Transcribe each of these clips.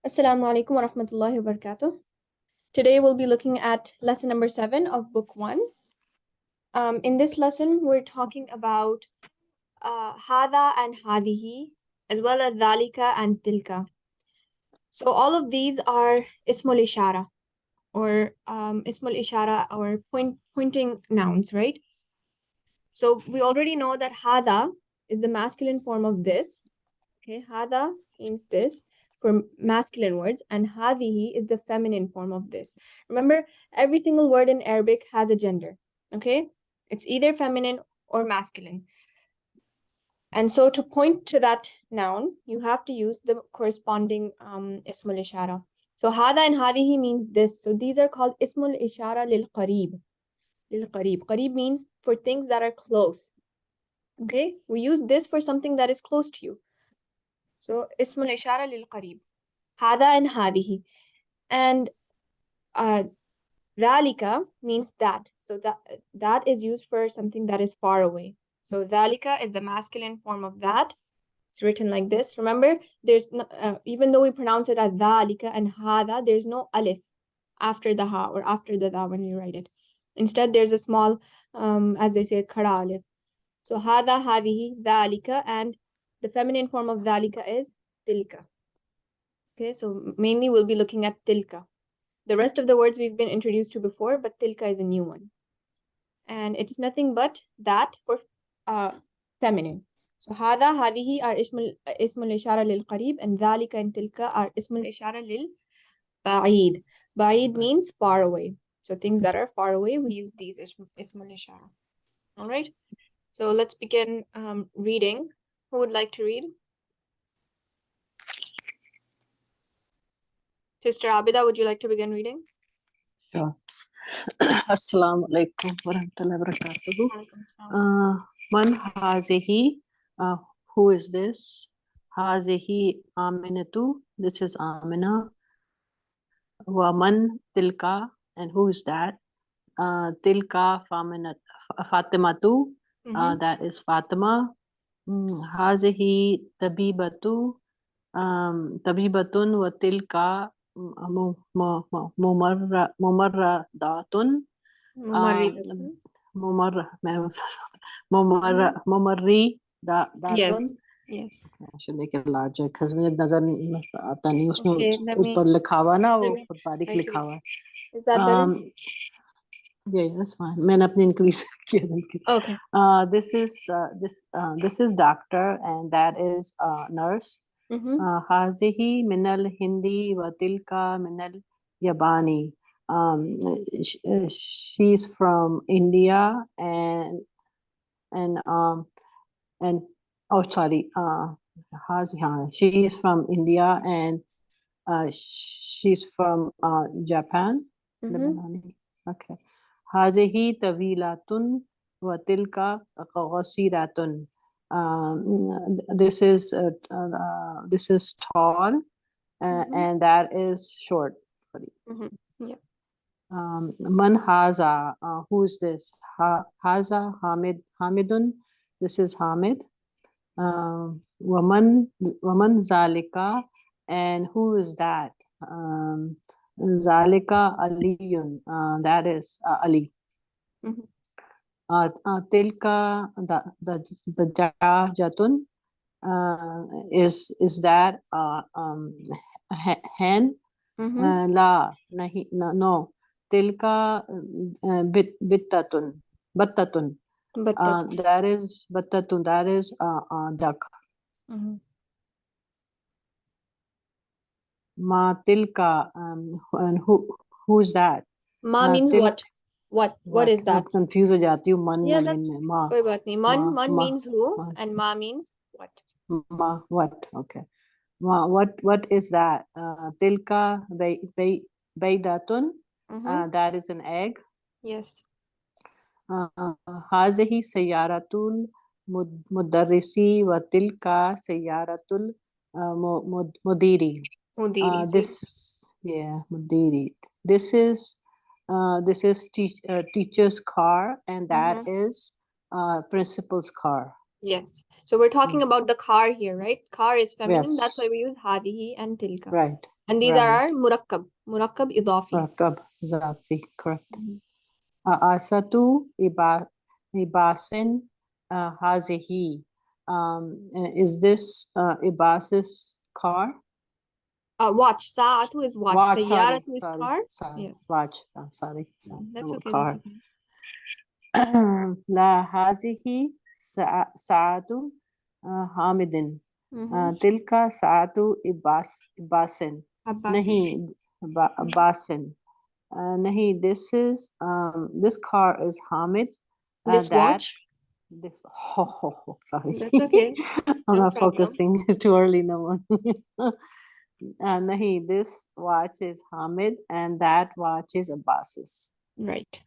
Assalamu alaikum wa rahmatullahi wa barakatuh. Today we'll be looking at lesson number 7 of book 1. In this lesson, we're talking about Haza and Hazihi, as well as Zaalika and Tilka. So all of these are Ismul Ishaara, or Ismul Ishaara, or pointing nouns, right? So we already know that Haza is the masculine form of this. Okay, Haza means this for masculine words, and Hazihi is the feminine form of this. Remember, every single word in Arabic has a gender. Okay, it's either feminine or masculine. And so to point to that noun, you have to use the corresponding Ismul Ishaara. So Haza and Hazihi means this. So these are called Ismul Ishaara lil Qarib. Lil Qarib. Qarib means for things that are close. Okay, we use this for something that is close to you. So Ismul Ishara lil Qarib. Haza and Hazihi. And Zaalika means that. So that is used for something that is far away. So Zaalika is the masculine form of that. It's written like this. Remember, there's no, even though we pronounce it as Zaalika and Haza, there's no alif after the ha or after the da when you write it. Instead, there's a small, as they say, khada alif. So Haza, Hazihi, Zaalika, and the feminine form of Zaalika is Tilka. Okay, so mainly we'll be looking at Tilka. The rest of the words we've been introduced to before, but Tilka is a new one. And it's nothing but that for feminine. So Haza, Hazihi are Ismul Ishara lil Qarib, and Zaalika and Tilka are Ismul Ishara lil Ba'id. Ba'id means far away. So things that are far away, we use these Ismul Ishara. All right. So let's begin reading. Who would like to read? Sister Abida, would you like to begin reading? Sure. Assalamu alaikum wa rahmatullahi wa barakatuhu. Man hazihi, who is this? Hazihi aminatu, this is Amina. Wa man tilka, and who is that? Tilka Fatimatu, that is Fatima. Hazihi tabibatu, tabibatun wa tilka mumarradatun. Yes. Yes. I should make it larger because मुझे नजर नहीं आता नहीं उसमें ऊपर लिखा हुआ ना वो बारीक लिखा हुआ. Is that better? Yeah, that's fine. मैंने अपने increase किया. Okay. This is doctor and that is nurse. Hazihi minal Hindi wa tilka minal Yabani. She's from India and oh sorry, Hazihi. She is from India and she's from Japan. Okay. Hazihi tawilatun wa tilka qasiratun. This is tall and that is short. Yeah. Man Haza, who is this? Haza Hamidun, this is Hamid. Waman Zaalika, and who is that? Zaalika Aliyun, that is Ali. Tilka the Jatun, is that hen? La nahi, no. Tilka battatun. That is battatun, that is duck. Ma tilka, and who is that? Ma means what? What is that? Confused हो जाती हूँ मन Yeah, में ma. कोई बात नहीं. Man means who, and ma means what? Ma what? Okay. Ma what is that? Tilka baydatun. That is an egg. Yes. Hazihi sayyaratul mudarrisi wa tilka sayyaratul mudiri. Mudiri. This is teacher's car, and that is principal's car. Yes. So we're talking about the car here, right? Car is feminine. That's Yes. why we use Hazihi and Tilka. Right. And these are Right. our murakkab. Murakkab idafi. مركب إضافي. Correct. Mhm. أسة إباس هذه. Is this Ibas's car? Watch. Sa'atu is watch. Watch, sorry, Sayyaratu is sorry, car. sorry. Yes. Watch. Sorry. That's okay. Car. That's okay. لا هذه ساعة حامد. Mhm. تلك ساعة إباس. Abbasi. नहीं عباس. Nahi, this car is Hamid. This watch. Sorry. That's okay. I'm No not problem. focusing. It's too early in the morning. Nahi, this watch is Hamid and that watch is Abbas's. Right.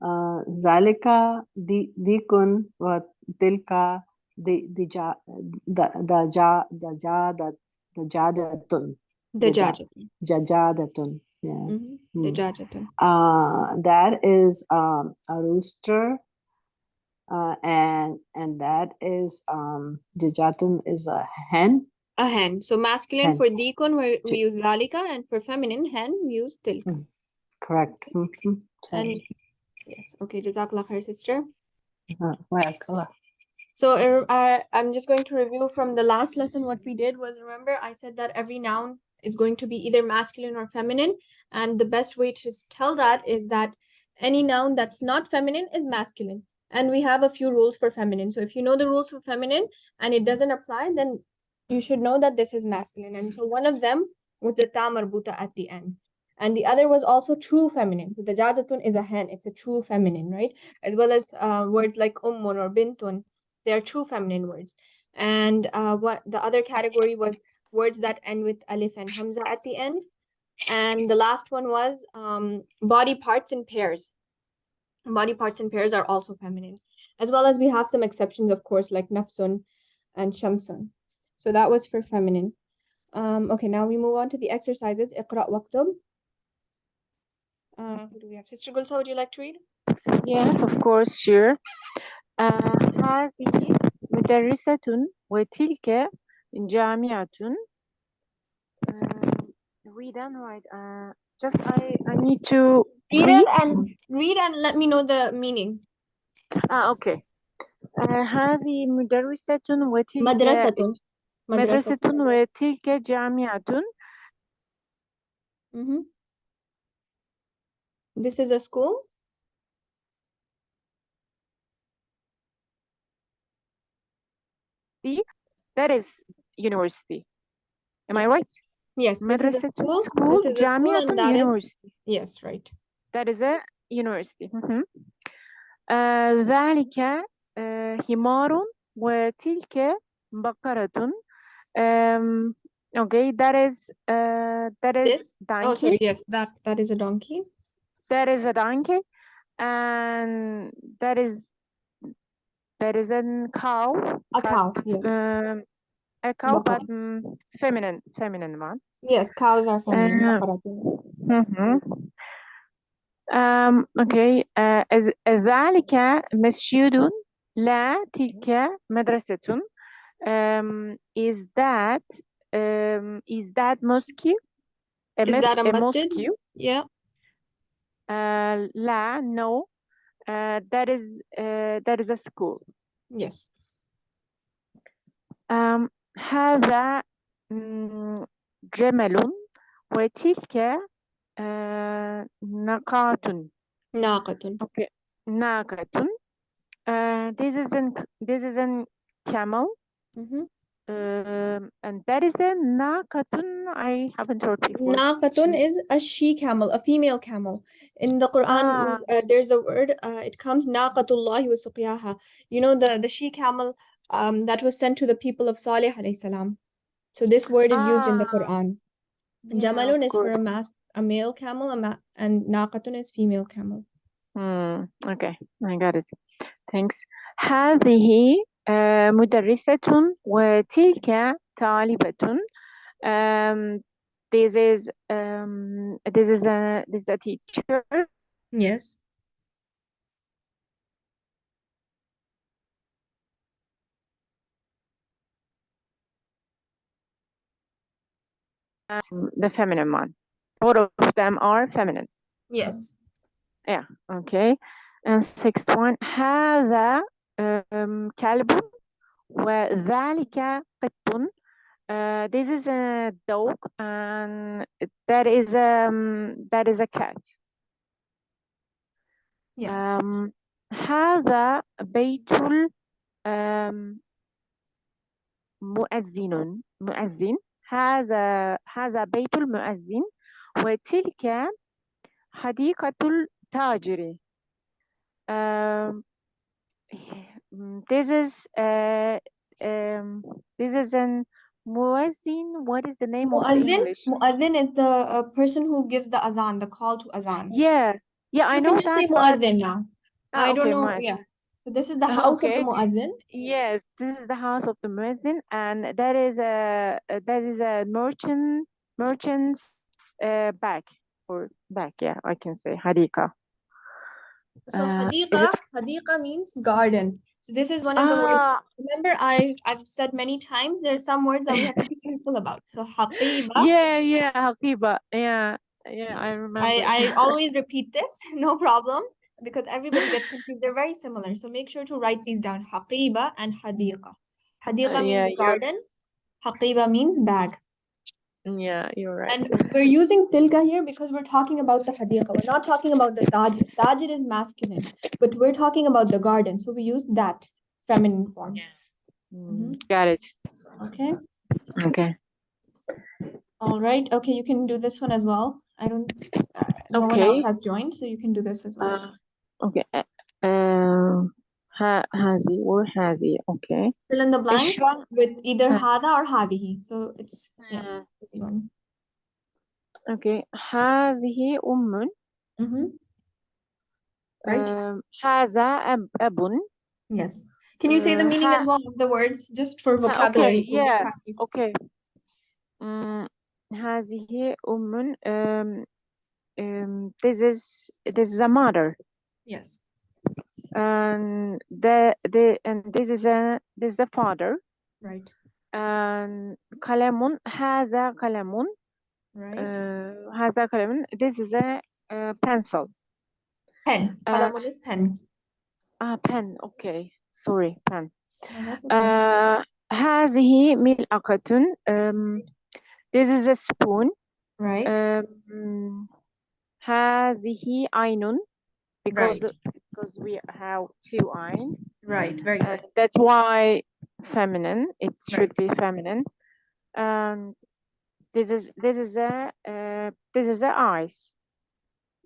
Zaalika dikun wa tilka dajadatun. Dajajatun. Jajadatun. Yeah. Dajajatun. That is a rooster, and that is Jajatun is a hen. A hen. So masculine Hen. for dikun we use Zaalika, and for feminine hen we use Tilka. Correct. And yes, okay, Jazakallah khair, sister. Well, So I'm just going to review from the last lesson. What we did was, remember, I said that every noun is going to be either masculine or feminine. And the best way to tell that is that any noun that's not feminine is masculine. And we have a few rules for feminine. So if you know the rules for feminine and it doesn't apply, then you should know that this is masculine. And so one of them was the ta marbuta at the end. And the other was also true feminine. So the jajatun is a hen. It's a true feminine, right? As well as words like ummun or bintun. They are true feminine words. And what the other category was words that end with alif and hamza at the end. And the last one was body parts in pairs. Body parts in pairs are also feminine. As well as we have some exceptions, of course, like nafsun and shamsun. So that was for feminine. Okay, now we move on to the exercises. Iqra waqtub. Who do we have? Sister Gulsa, would you like to read? Yes, of course, sure. هذه مدرسة وتلك جامعة. Read and write. Just I need to read and let me know the meaning. Okay. هذه مدرسة وتلك مدرسة وتلك جامعة. This is a school. That is university. Am I right? Yes, this is a school. This is a school and that university. is, yes, right. That is a university. ذلك حمار وتلك بقرة. Okay, that is This? donkey. Oh, sorry, yes, that is a donkey. That is a donkey, and that is a cow. A cow, yes. A cow, Baqara. but feminine one. Yes, cows are feminine. Okay. ذلك مسجد لا تلك مدرسة. Is that mosque? Is that a masjid? mosque? Yeah. لا, no. That is a school. Yes. هذا جمل وتلك ناقة. Okay. ناقة. This is an camel. And that is a naqatun. I haven't heard before. Naqatun is a she camel, a female camel. In the Quran, there's a word. It comes naqatullahi wa suqiyaha. You know the she camel that was sent to the people of Salih alayhi salam. So this word is used in the Quran. Jamalun is for a male camel, and naqatun is female camel. Okay, I got it. Thanks. هذه مدرسة وتلك طالبة. This is a teacher. Yes. the feminine one. Both of them are feminine. Yes. Yeah, okay. And sixth one, هذا كلب وذلك قط. This is a dog and that is a cat. Yeah. هذا بيت مؤذن. هذا بيت المؤذن وتلك حديقة التاجر. This is an muezzin. What is the name of the English? Mu'adhin is the person who gives the azan, the call to azan. Yeah, I You know can just say that, but mu'adhin now. I don't okay, know. muezzin. Yeah. So this is the house of the Okay. mu'adhin. Yes, this is the house of the muezzin, and that is a merchant's bag or bag. Yeah, I can say hadika. So Is it? hadiqa means garden. So this is one of the words. Remember, I've said many times there are some words that we have to be careful about. So haqiba. Yeah, haqiba. Yeah, I Yes. remember. I always repeat this, no problem, because everybody gets confused. They're very similar. So make sure to write these down. Haqiba and hadiqa. Hadiqa Yeah, means garden. Haqiba means bag. Yeah, you're right. And we're using tilka here because we're talking about the hadiqa. We're not talking about the tajir. Tajir is masculine, but we're talking about the garden. So we use that feminine form. Got it. Okay. Okay. All right. Okay, you can do this one as well. I don't. No one else has joined, so you can do this as well. Okay. Hazi or Hazi. Okay. Fill in the blank اشرح. with either hada or hadihi. So it's easy one. Okay. هذه Right. هذا أب. Yes. Can you say the meaning as well of the words just for vocabulary? Okay. Yeah. Practice. Okay. هذه this is a mother. Yes. And this is the father. Right. And قلم هذا قلم. Right. هذا قلم. This is a pencil. Pen. قلم is pen. Pen. Okay. Sorry, pen. No, that's okay. هذه ملعقة. This is a spoon. Right. هذه عين. Because Right. we have two eyes. Right. Very good. That's why feminine. It should be feminine. This is a eyes.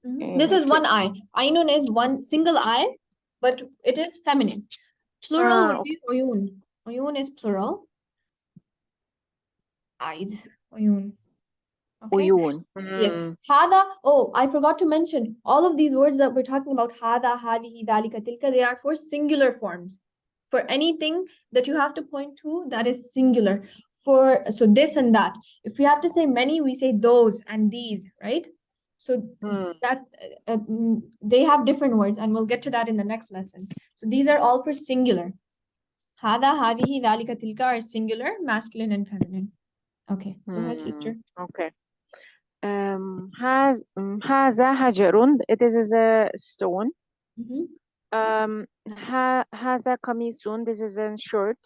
This is one eye. Ainun is one single eye, but it is feminine. Plural would be uyun. Uyun is plural. Eyes. Uyun. Okay. Uyun. Yes. Hada. Oh, I forgot to mention all of these words that we're talking about. Hada, hadihi, dalika, tilka. They are for singular forms. For anything that you have to point to, that is singular. So this and that. If we have to say many, we say those and these, right? So that they have different words, and we'll get to that in the next lesson. So these are all for singular. Hada, hadihi, dalika, tilka are singular, masculine, and feminine. Okay, go ahead, sister. Okay. هذا حجر. This is a stone. هذا قميص. This is a shirt.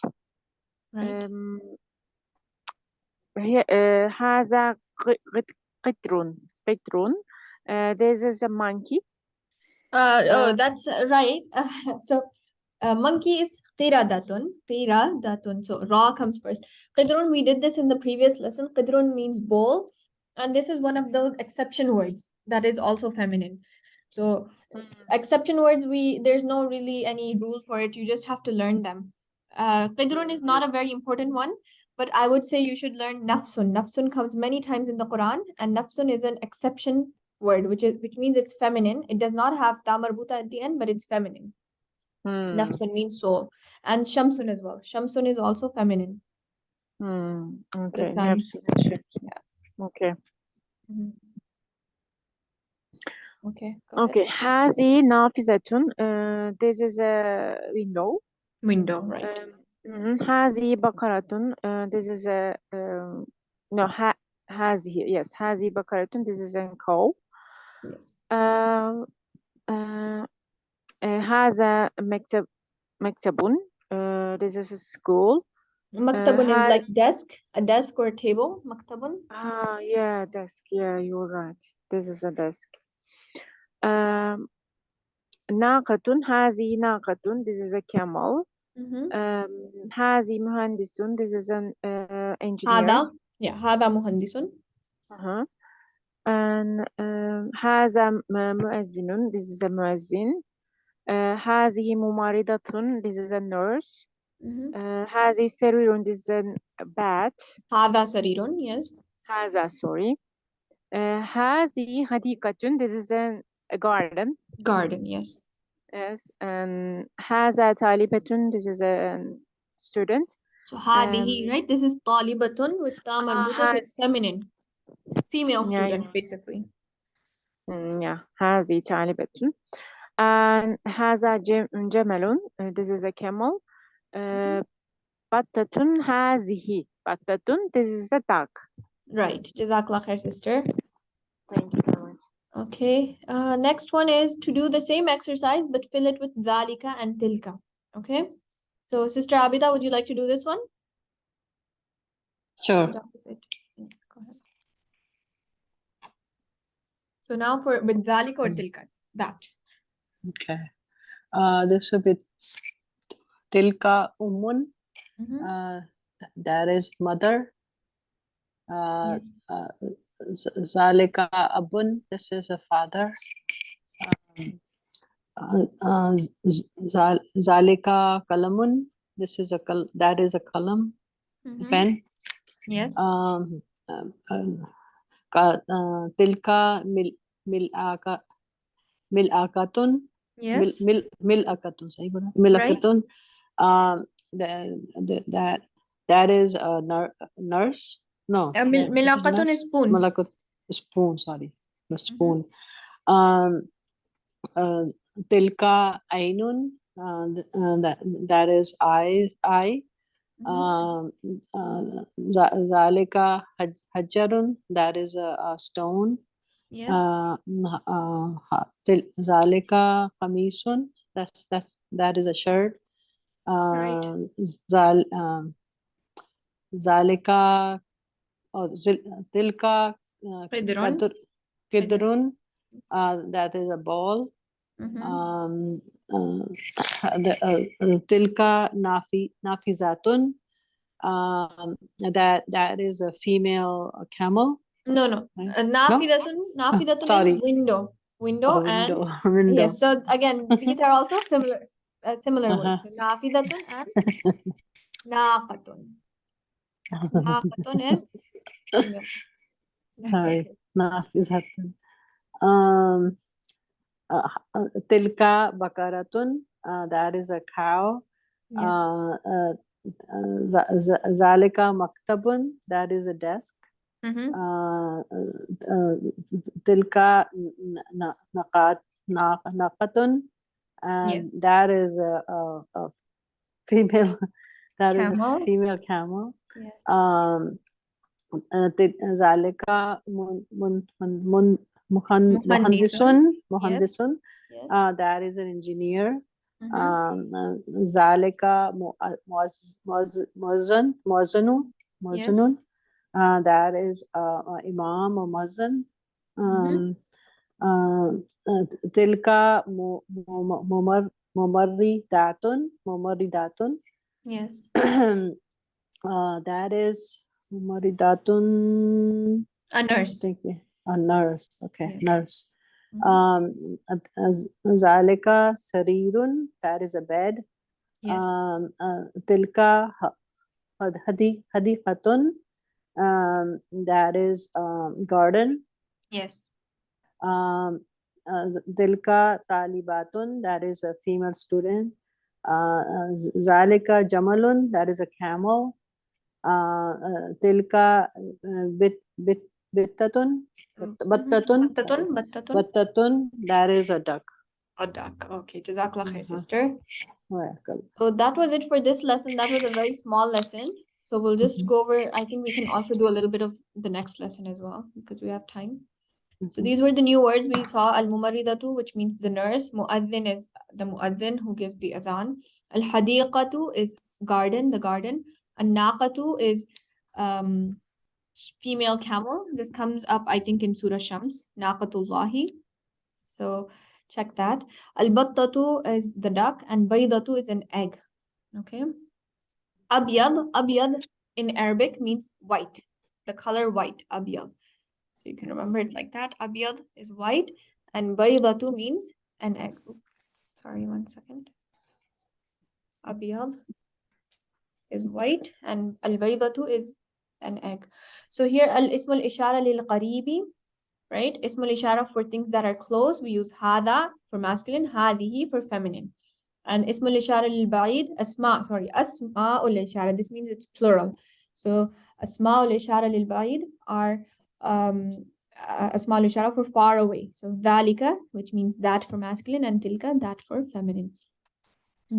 Right. هذا قطر. This is a monkey. Oh, that's right. So monkey is qiradatun. So ra comes first. Qidrun, we did this in the previous lesson. Qidrun means bowl, and this is one of those exception words that is also feminine. So exception words, there's no really any rule for it. You just have to learn them. Qidrun is not a very important one, but I would say you should learn nafsun. Nafsun comes many times in the Quran, and nafsun is an exception word, which means it's feminine. It does not have ta marbuta at the end, but it's feminine. Nafsun means soul, and shamsun as well. Shamsun is also feminine. Okay. The sun. Okay. Okay. Okay. هذه نافذة. This is a window. Window, right. هذه بقرة. This is a no. Hazihi, yes, Hazi bakaratun, this is a cow. Yes. Haza mektabun, this is a school. Maktabun is like desk, a desk or a table. Maktabun. Yeah, desk. Yeah, you're right. This is a desk. Naqatun, hazi naqatun, this is a camel. Hazi muhandisun, this is an engineer. Hada. Yeah, hada muhandisun. And haza muezzinun, this is a muezzin. Hazihi mumaridatun, this is a nurse. Hazi serirun, this is a bat. Hada sarirun, yes. Haza, sorry. Hazi hadikatun, this is a garden. Garden, yes. Yes, and Haza talibetun, this is a student. So hadihi, right? This is talibatun with ta marbuta, so it's feminine. Female student, basically. Yeah, hazi talibetun. And Haza jamalun, this is a camel. Battatun hazihi. Battatun, this is a duck. Right. Jazakallah khair, sister. Thank you so much. Okay. Next one is to do the same exercise, but fill it with Zaalika and Tilka. Okay. So, Sister Abida, would you like to do this one? Sure. That was it. Yes, go ahead. So now with Zaalika or Tilka, that. Okay. This will be Tilka Ummun. That is mother. Yes. Zaalika Abun. This is a father. Zaalika Kalamun. This is that is a kalam, pen. Yes. Tilka mil'akatun. Yes. Mil'akatun. Mil'akatun. That is a nurse. No. Milakatun is spoon. Malakut spoon. Sorry, the spoon. Tilka ainun. That is eye. Zaalika hajarun. That is a stone. Yes. Zaalika qamisun. That is a shirt. Right. Zaalika Tilka Kidrun. That is a ball. Tilka Nafizatun. That is a female camel. No. Nafidatun Sorry. is window. Window. Yes. So again, these are also similar words. So nafidatun and naqatun. Naqatun is window. Sorry, nafizatun. Tilka bakaratun. That is a cow. Yes. Zaalika maktabun. That is a desk. Tilka naqatun. Yes. That is a female. That is Camel. a female camel. Yes. Zaalika muhandisun. Yes. That is an engineer. Zaalika muazzanun. Yes. That is imam or muazzin. Tilka mumaridatun. Yes. That is mumaridatun. A nurse. A nurse. Okay, Yes. nurse. Zaalika sarirun. That is a bed. Yes. Tilka hadikatun. That is garden. Yes. Tilka talibatun. That is a female student. Zaalika jamalun. That is a camel. Tilka battatun. That is a duck. A duck. Okay. Jazakallah khair, sister. Welcome. So that was it for this lesson. That was a very small lesson. So we'll just go over, I think we can also do a little bit of the next lesson as well, because we have time. So these were the new words we saw. Al-mumarridatu, which means the nurse. Mu'adhin is the mu'adhin who gives the azan. Al-hadiqatu is garden, the garden. An-naqatu is female camel. This comes up, I think, in Surah Shams. Naqatullahi. So check that. Al-battatu is the duck, and baydatu is an egg. Okay. Abyad, abyad in Arabic means white. The color white, abyad. So you can remember it like that. Abyad is white, and baydatu means an egg. Sorry, 1 second. Abyad is white, and al-baydatu is an egg. So here, al-ismul ishara lil qaribi, right? Ismul ishara for things that are close. We use hada for masculine, hadihi for feminine. And Ismul Ishaara lil Ba'id, Asma'ul Ishaara. This means it's plural. So Asma'ul Ishaara lil Ba'id are Asma'ul Ishaara for far away. So Zaalika, which means that for masculine, and Tilka, that for feminine.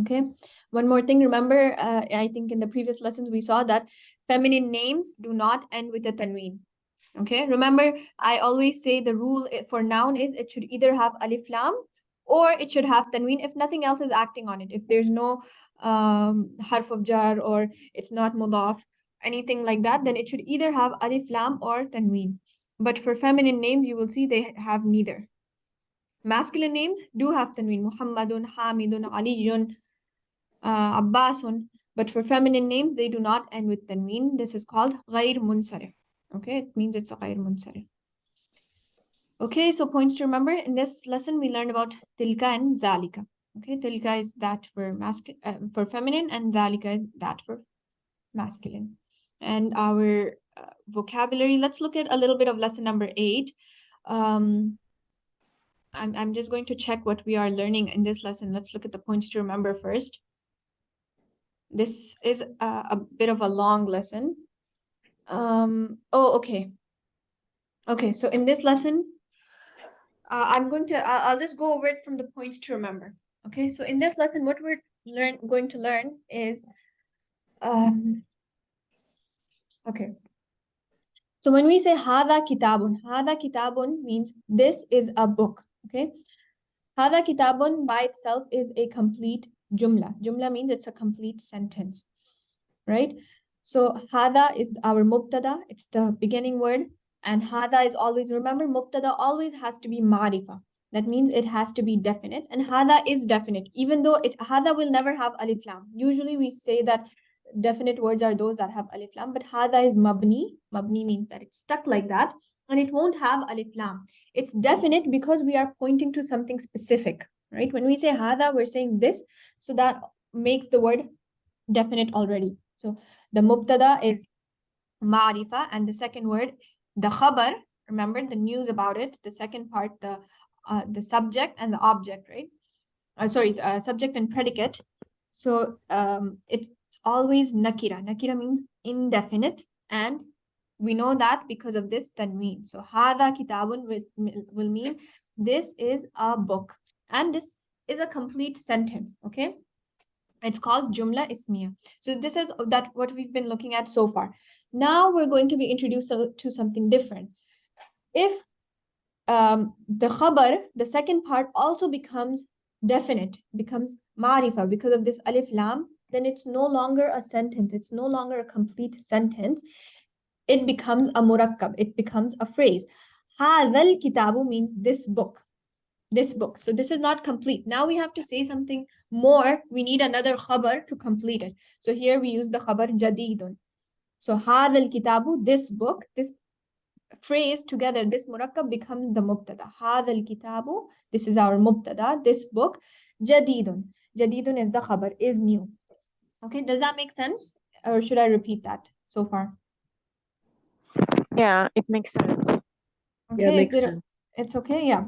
Okay. One more thing. Remember, I think in the previous lessons we saw that feminine names do not end with a tanween. Okay. Remember, I always say the rule for noun is it should either have alif lam, or it should have tanween if nothing else is acting on it. If there's no harf of jar, or it's not mudaf, anything like that, then it should either have alif lam or tanween. But for feminine names, you will see they have neither. Masculine names do have tanween. Muhammadun, Hamidun, Aliyun, Abbasun. But for feminine names, they do not end with tanween. This is called ghair munsarif. Okay, it means it's a ghair munsarif. Okay, so points to remember. In this lesson, we learned about tilka and zalika. Okay, tilka is that for for feminine, and zalika is that for masculine. And our vocabulary, let's look at a little bit of lesson number 8. I'm just going to check what we are learning in this lesson. Let's look at the points to remember first. This is a bit of a long lesson. Okay. Okay, so in this lesson, I'll just go over it from the points to remember. Okay, so in this lesson, what we're going to learn is, okay. So when we say Haza kitabun means this is a book. Okay, Haza kitabun by itself is a complete jumla. Jumla means it's a complete sentence, right? So Haza is our mubtada. It's the beginning word. And hada is always, remember, mubtada always has to be marifa. That means it has to be definite. And hada is definite, even though hada will never have alif lam. Usually we say that definite words are those that have alif lam, but hada is mabni. Mabni means that it's stuck like that, and it won't have alif lam. It's definite because we are pointing to something specific, right? When we say hada, we're saying this, so that makes the word definite already. So the mubtada is ma'rifa, and the second word, the khabar, remember the news about it. The second part, the subject and the object, right? Subject and predicate. So it's always nakira. Nakira means indefinite, and we know that because of this tanween. So hada kitabun will mean this is a book, and this is a complete sentence. Okay, it's called jumla ismiya. So this is what we've been looking at so far. Now we're going to be introduced to something different. If the khabar, the second part, also becomes definite, becomes marifa because of this alif lam, then it's no longer a sentence. It's no longer a complete sentence. It becomes a murakkab. It becomes a phrase. Hadal kitabu means this book. This book. So this is not complete. Now we have to say something more. We need another khabar to complete it. So here we use the khabar jadidun. So hadal kitabu, this book, this phrase together, this murakkab becomes the mubtada. Hadal kitabu, this is our mubtada, this book. Jadidun. Jadidun is the khabar, is new. Okay, does that make sense? Or should I repeat that so far? Yeah, it makes sense. Okay, yeah, makes sense. It's okay, yeah.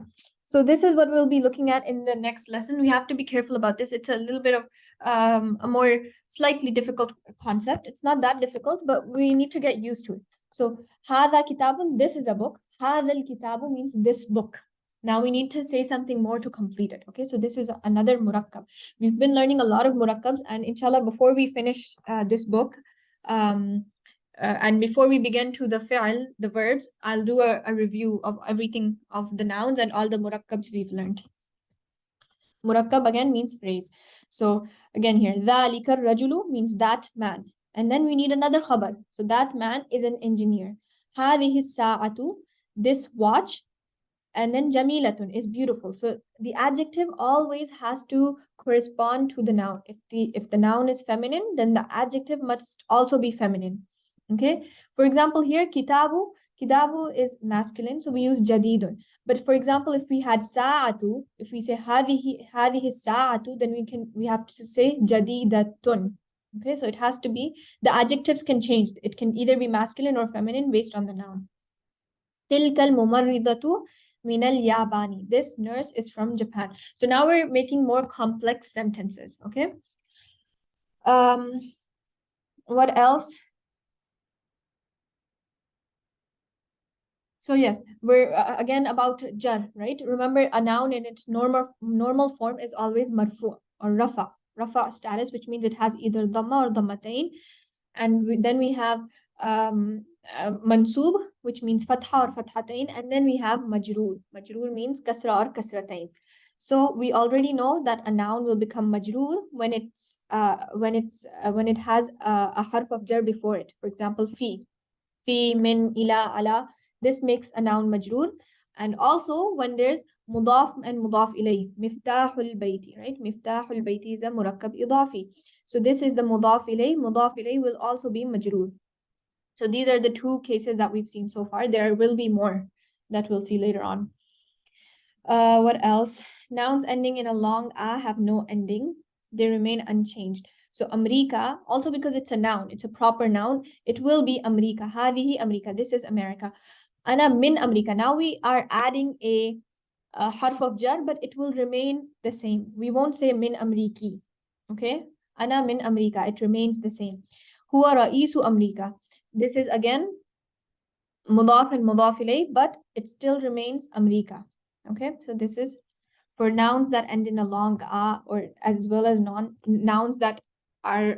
So this is what we'll be looking at in the next lesson. We have to be careful about this. It's a little bit of a more slightly difficult concept. It's not that difficult, but we need to get used to it. So Haza kitabun, this is a book. Hadal kitabu means this book. Now we need to say something more to complete it. Okay, so this is another murakkab. We've been learning a lot of murakkabs, and inshallah, before we finish this book, And before we begin to the fi'al, the verbs, I'll do a review of everything of the nouns and all the murakkabs we've learned. Murakkab again means phrase. So again here, Zaalika rajulu means that man. And then we need another khabar. So that man is an engineer. Hazihi sa'atu, this watch. And then jamilatun is beautiful. So the adjective always has to correspond to the noun. If the noun is feminine, then the adjective must also be feminine. Okay. For example, here kitabu is masculine, so we use jadidun. But for example, if we had sa'atu, if we say hadihi sa'atu, then we have to say jadidatun. Okay, so it has to be, the adjectives can change. It can either be masculine or feminine based on the noun. Tilka al-mumarridatu min al-yabani. This nurse is from Japan. So now we're making more complex sentences, okay? What else? So yes, we're again about jar, right? Remember, a noun in its normal form is always marfu or rafa status, which means it has either dhamma or dhammatain. And then we have mansub, which means fatha or fathatain, and then we have majroor. Majroor means kasra or kasratain. So we already know that a noun will become majroor when it has a harf of jar before it. For example, fi, min, ila, ala. This makes a noun majroor. And also when there's mudaf and mudaf ilayh, miftahul bayti, right? Miftahul bayti is a murakkab idafi. So this is the mudaf ilayh. Mudaf ilayh will also be majroor. So these are the two cases that we've seen so far. There will be more that we'll see later on. What else? Nouns ending in a long a have no ending. They remain unchanged. So America, also because it's a noun, it's a proper noun, it will be America. Hazihi America. This is America. Ana min America. Now we are adding a harf of jar, but it will remain the same. We won't say min Ameriki. Okay? Ana min America. It remains the same. Huwa ra'isu America. This is again mudaf and mudaf ilayh, but it still remains America. Okay? So this is for nouns that end in a long a, or as well as nouns that are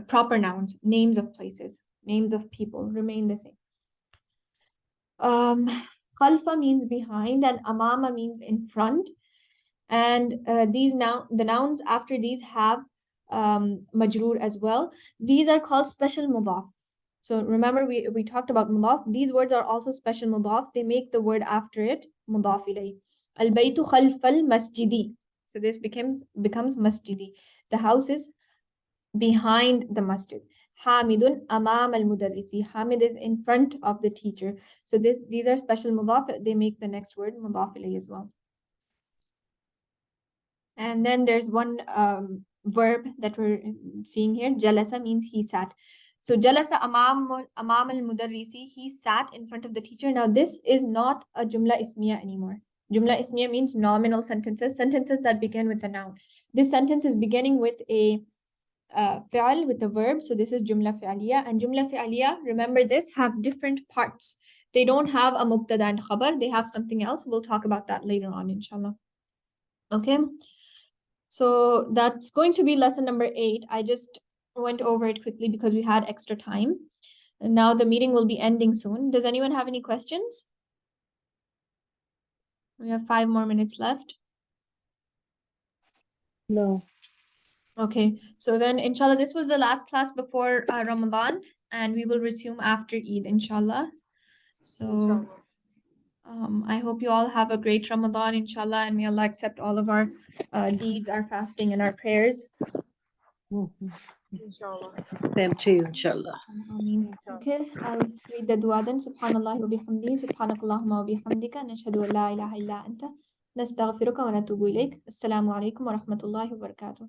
proper nouns, names of places, names of people remain the same. Khalfa means behind and amama means in front. And the nouns after these have majroor as well. These are called special mudaf. So remember we talked about mudaf. These words are also special mudaf. They make the word after it mudaf ilayh. Al-baytu khalf al-masjidi. So this becomes masjidi. The house is behind the masjid. Hamidun amam al-mudarrisi. Hamid is in front of the teacher. So these are special mudaf. They make the next word mudaf ilayh as well. And then there's one verb that we're seeing here. Jalasa means he sat. So jalasa amam al-mudarrisi. He sat in front of the teacher. Now this is not a jumla ismiya anymore. Jumla ismiya means nominal sentences that begin with a noun. This sentence is beginning with a fi'al, with a verb. So this is jumla fi'aliya. And jumla fi'aliya, remember this, have different parts. They don't have a mubtada and khabar. They have something else. We'll talk about that later on, inshallah. Okay. So that's going to be lesson number 8. I just went over it quickly because we had extra time. And now the meeting will be ending soon. Does anyone have any questions? We have 5 more minutes left. No. Okay, so then inshallah, this was the last class before Ramadan, and we will resume after Eid, inshallah. So I hope you all have a great Ramadan, inshallah, and may Allah accept all of our deeds, our fasting, and our prayers. Inshallah. Same to you, inshallah. Ameen. Okay, I'll read the dua then. Subhanallah wa bihamdihi, subhanakallahumma wa bihamdika, nashhadu an la ilaha illa anta, nastaghfiruka wa natubu ilayk. Assalamu alaikum wa rahmatullahi wa barakatuh.